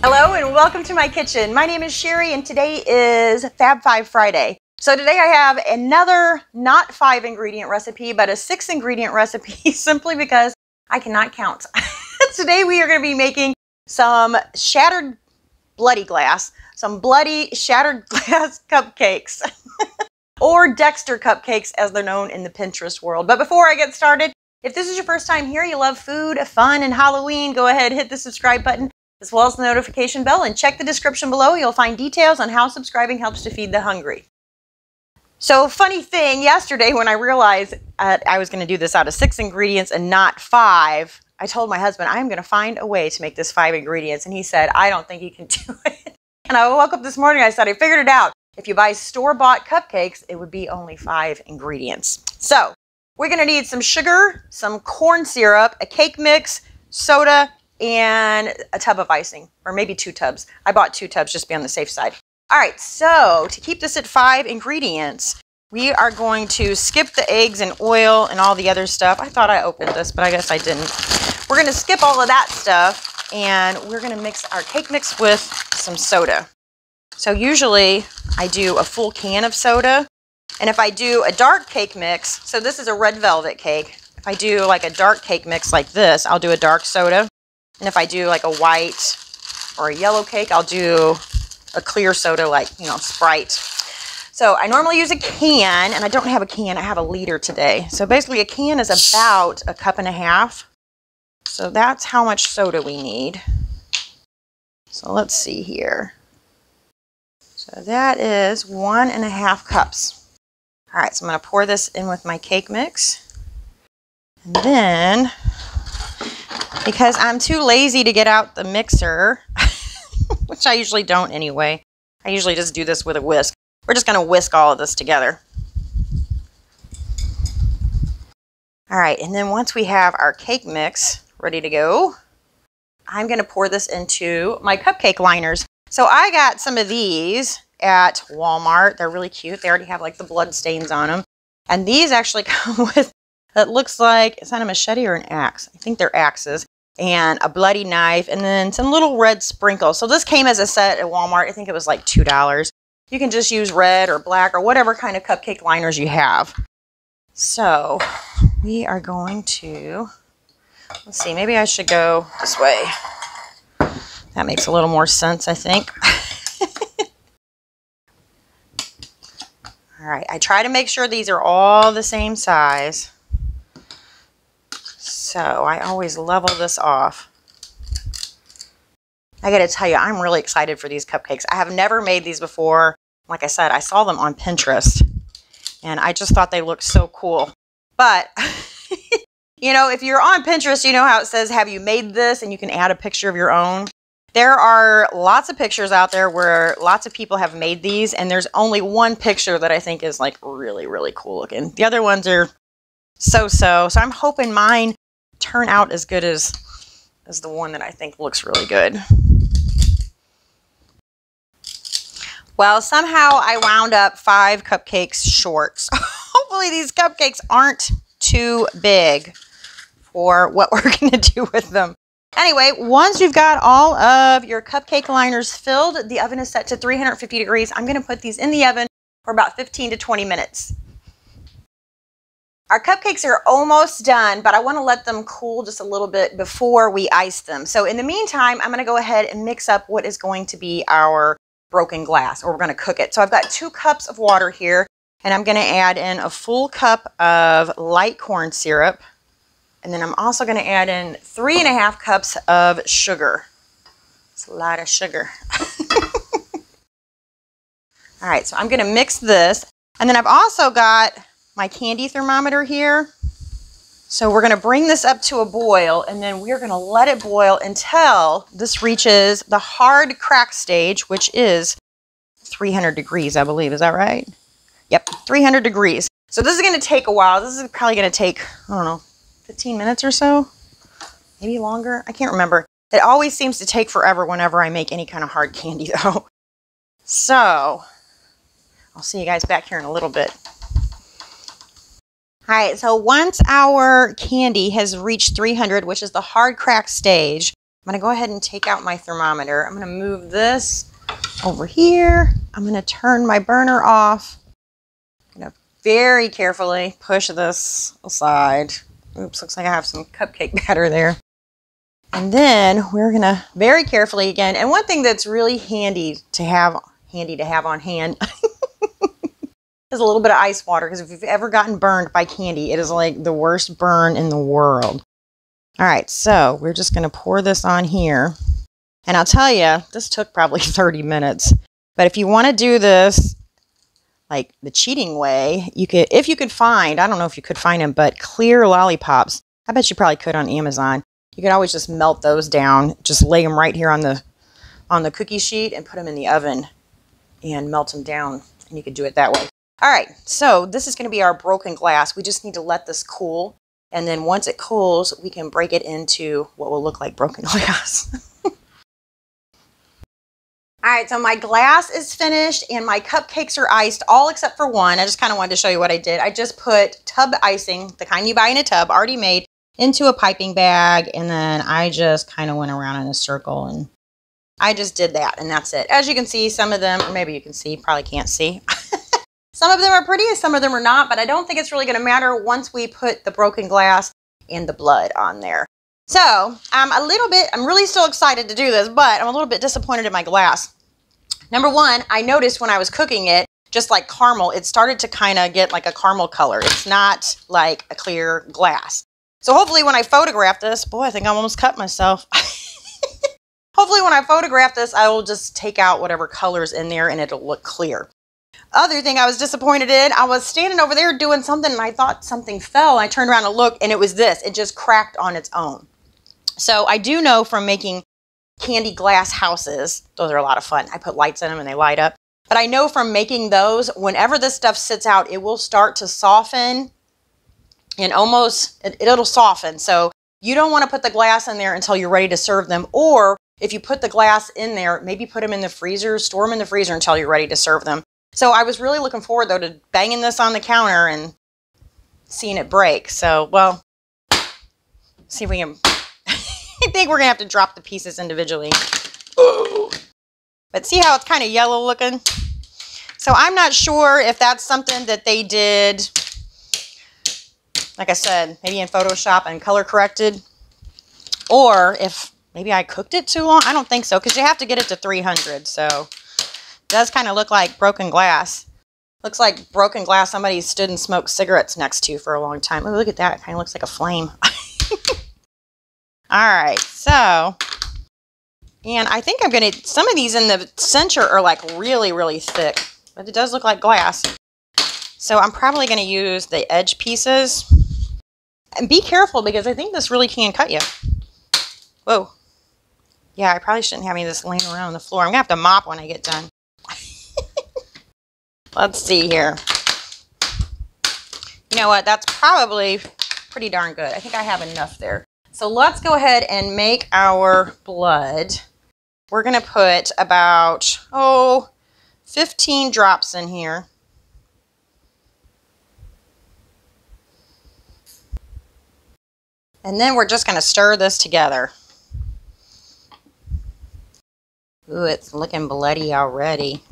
Hello and welcome to my kitchen. My name is Cheri and today is Fab 5 Friday. So today I have another not 5 ingredient recipe, but a 6 ingredient recipe simply because I cannot count. Today we are going to be making some shattered bloody glass, some bloody shattered glass cupcakes or DEXTER Cupcakes as they're known in the Pinterest world. But before I get started, if this is your first time here, you love food, fun, and Halloween, go ahead, hit the subscribe button as well as the notification bell, and check the description below. You'll find details on how subscribing helps to feed the hungry. So funny thing, yesterday when I realized I was going to do this out of 6 ingredients and not 5, I told my husband, I'm going to find a way to make this 5 ingredients. And he said, I don't think you can do it. And I woke up this morning, I said, I figured it out. If you buy store-bought cupcakes, it would be only 5 ingredients. So we're going to need some sugar, some corn syrup, a cake mix, soda, and a tub of icing, or maybe 2 tubs. I bought 2 tubs just to be on the safe side. All right, so to keep this at 5 ingredients, we are going to skip the eggs and oil and all the other stuff. I thought I opened this, but I guess I didn't. We're going to skip all of that stuff, and we're going to mix our cake mix with some soda. So usually I do a full can of soda, and if I do a dark cake mix, so this is a red velvet cake. If I do like a dark cake mix like this, I'll do a dark soda. And if I do like a white or a yellow cake, I'll do a clear soda like, Sprite. So I normally use a can, and I don't have a can, I have a liter today. So basically a can is about 1.5 cups. So that's how much soda we need. So let's see here. So that is 1.5 cups. All right, so I'm going to pour this in with my cake mix. And then, because I'm too lazy to get out the mixer, which I usually don't anyway, I usually just do this with a whisk. We're just going to whisk all of this together. All right, and then once we have our cake mix ready to go, I'm going to pour this into my cupcake liners. So I got some of these at Walmart. They're really cute. They already have like the blood stains on them. And these actually come with, it looks like, is that a machete or an axe? I think they're axes. And a bloody knife, and then some little red sprinkles. So this came as a set at Walmart. I think it was like $2. You can just use red or black or whatever kind of cupcake liners you have. So we are going to, let's see, maybe I should go this way. That makes a little more sense, I think. All right, I try to make sure these are all the same size. So I always level this off. I got to tell you, I'm really excited for these cupcakes. I have never made these before. Like I said, I saw them on Pinterest, and I just thought they looked so cool. But, if you're on Pinterest, you know how it says, have you made this? And you can add a picture of your own. There are lots of pictures out there where lots of people have made these, and there's only one picture that I think is like really, really cool looking. The other ones are so-so. So I'm hoping mine turn out as good as the one that I think looks really good. Well, somehow I wound up 5 cupcakes short. So hopefully these cupcakes aren't too big for what we're going to do with them. Anyway, once you've got all of your cupcake liners filled, the oven is set to 350 degrees. I'm going to put these in the oven for about 15 to 20 minutes. Our cupcakes are almost done, but I want to let them cool just a little bit before we ice them. So in the meantime, I'm going to go ahead and mix up what is going to be our broken glass, or we're going to cook it. So I've got 2 cups of water here, and I'm going to add in a full cup of light corn syrup. And then I'm also going to add in 3.5 cups of sugar. It's a lot of sugar. All right, so I'm going to mix this. And then I've also got my candy thermometer here. So we're going to bring this up to a boil, and then we're going to let it boil until this reaches the hard crack stage, which is 300 degrees, I believe. Is that right? Yep, 300 degrees. So this is going to take a while. This is probably going to take, I don't know, 15 minutes or so, maybe longer. I can't remember. It always seems to take forever whenever I make any kind of hard candy though. So I'll see you guys back here in a little bit. All right, so once our candy has reached 300, which is the hard crack stage, going to go ahead and take out my thermometer. I'm going to move this over here. I'm going to turn my burner off. I'm going to very carefully push this aside. Oops, looks like I have some cupcake batter there. And then we're going to very carefully again. And one thing that's really handy to have on hand is a little bit of ice water, because if you've ever gotten burned by candy, it is like the worst burn in the world. All right, so we're just going to pour this on here. And I'll tell you, this took probably 30 minutes. But if you want to do this like the cheating way, you could, if you could find, I don't know if you could find them, but clear lollipops. I bet you probably could on Amazon. You could always just melt those down, just lay them right here on the cookie sheet and put them in the oven and melt them down. And you could do it that way. All right, so this is going to be our broken glass. We just need to let this cool. And then once it cools, we can break it into what will look like broken glass. All right, so my glass is finished and my cupcakes are iced, all except for one. I just kind of wanted to show you what I did. I just put tub icing, the kind you buy in a tub, already made, into a piping bag. And then I just kind of went around in a circle and I just did that, and that's it. As you can see, some of them, or maybe you can see, probably can't see. Some of them are pretty and some of them are not, but I don't think it's really going to matter once we put the broken glass and the blood on there. So I'm really still excited to do this, but I'm a little bit disappointed in my glass. Number one, I noticed when I was cooking it, just like caramel, it started to kind of get like a caramel color. It's not like a clear glass. So hopefully when I photograph this, boy, I think I almost cut myself. Hopefully when I photograph this, I will just take out whatever color's in there and it'll look clear. Other thing I was disappointed in, I was standing over there doing something and I thought something fell. I turned around and looked and it was this. It just cracked on its own. So I do know from making candy glass houses, those are a lot of fun. I put lights in them and they light up. But I know from making those, whenever this stuff sits out, it will start to soften and it'll soften. So you don't want to put the glass in there until you're ready to serve them. Or if you put the glass in there, maybe put them in the freezer, store them in the freezer until you're ready to serve them. So I was really looking forward, though, to banging this on the counter and seeing it break. So, well, see if we can... I think we're going to have to drop the pieces individually. Ooh. But see how it's kind of yellow looking? So I'm not sure if that's something that they did, like I said, maybe in Photoshop and color corrected. Or if maybe I cooked it too long. I don't think so, because you have to get it to 300, so... Does kind of look like broken glass. Looks like broken glass somebody stood and smoked cigarettes next to for a long time. Oh, look at that. It kind of looks like a flame. All right, so, and I think I'm going to, some of these in the center are like really, really thick, but it does look like glass. So I'm probably going to use the edge pieces. And be careful, because I think this really can cut you. Whoa. Yeah, I probably shouldn't have any of this laying around on the floor. I'm going to have to mop when I get done. Let's see here. You know what? That's probably pretty darn good. I think I have enough there. So let's go ahead and make our blood. We're going to put about, 15 drops in here. And then we're just going to stir this together. Ooh, it's looking bloody already.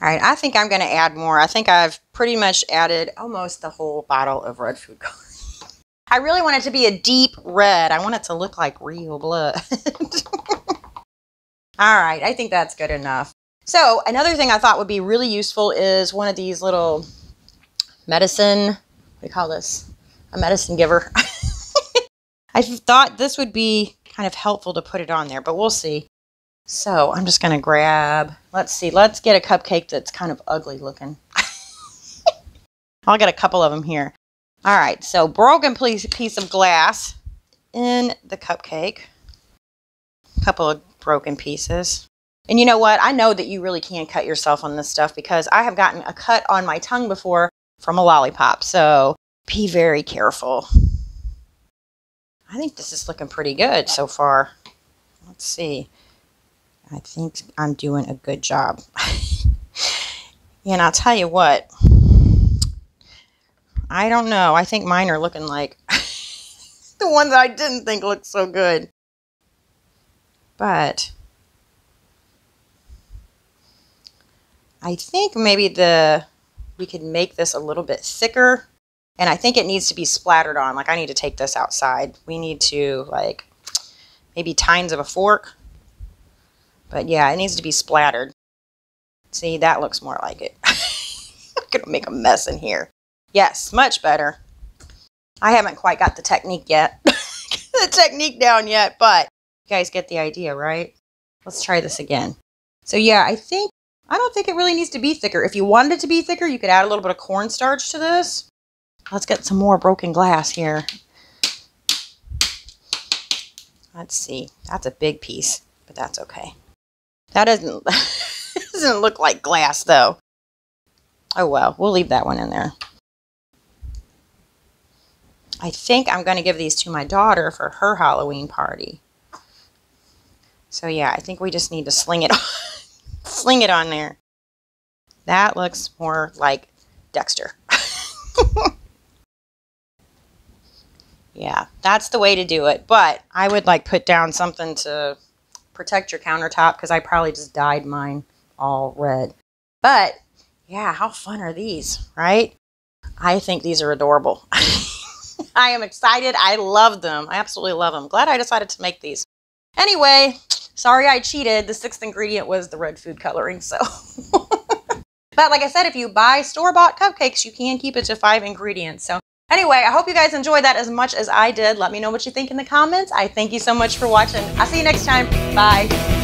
All right, I think I'm going to add more. I think I've pretty much added almost the whole bottle of red food color. I really want it to be a deep red. I want it to look like real blood. All right, I think that's good enough. So another thing I thought would be really useful is one of these little medicine, what do you call this? A medicine giver. I thought this would be kind of helpful to put it on there, but we'll see. So I'm just going to grab, let's see, let's get a cupcake that's kind of ugly looking. I'll get a couple of them here. All right, so broken piece of glass in the cupcake. A couple of broken pieces. And you know what? I know that you really can cut yourself on this stuff, because I have gotten a cut on my tongue before from a lollipop. So be very careful. I think this is looking pretty good so far. Let's see. I think I'm doing a good job. And I'll tell you what. I don't know. I think mine are looking like The one that I didn't think looked so good. But I think maybe we could make this a little bit thicker. And I think it needs to be splattered on. Like, I need to take this outside. We need to, like, maybe tines of a fork. But yeah, it needs to be splattered. See, that looks more like it. I'm going to make a mess in here. Yes, much better. I haven't quite got the technique yet. The technique down yet, but you guys get the idea, right? Let's try this again. So yeah, I don't think it really needs to be thicker. If you wanted it to be thicker, you could add a little bit of cornstarch to this. Let's get some more broken glass here. Let's see. That's a big piece, but that's okay. That doesn't look like glass though. Oh well, we'll leave that one in there. I think I'm going to give these to my daughter for her Halloween party. So yeah, I think we just need to sling it on, sling it on there. That looks more like Dexter. Yeah, that's the way to do it. But I would like put down something to protect your countertop because I probably just dyed mine all red. But yeah, how fun are these, right? I think these are adorable. I am excited. I love them. I absolutely love them. Glad I decided to make these. Anyway, sorry I cheated. The 6th ingredient was the red food coloring, so. But like I said, if you buy store-bought cupcakes, you can keep it to 5 ingredients. So anyway, I hope you guys enjoyed that as much as I did. Let me know what you think in the comments. I thank you so much for watching. I'll see you next time. Bye.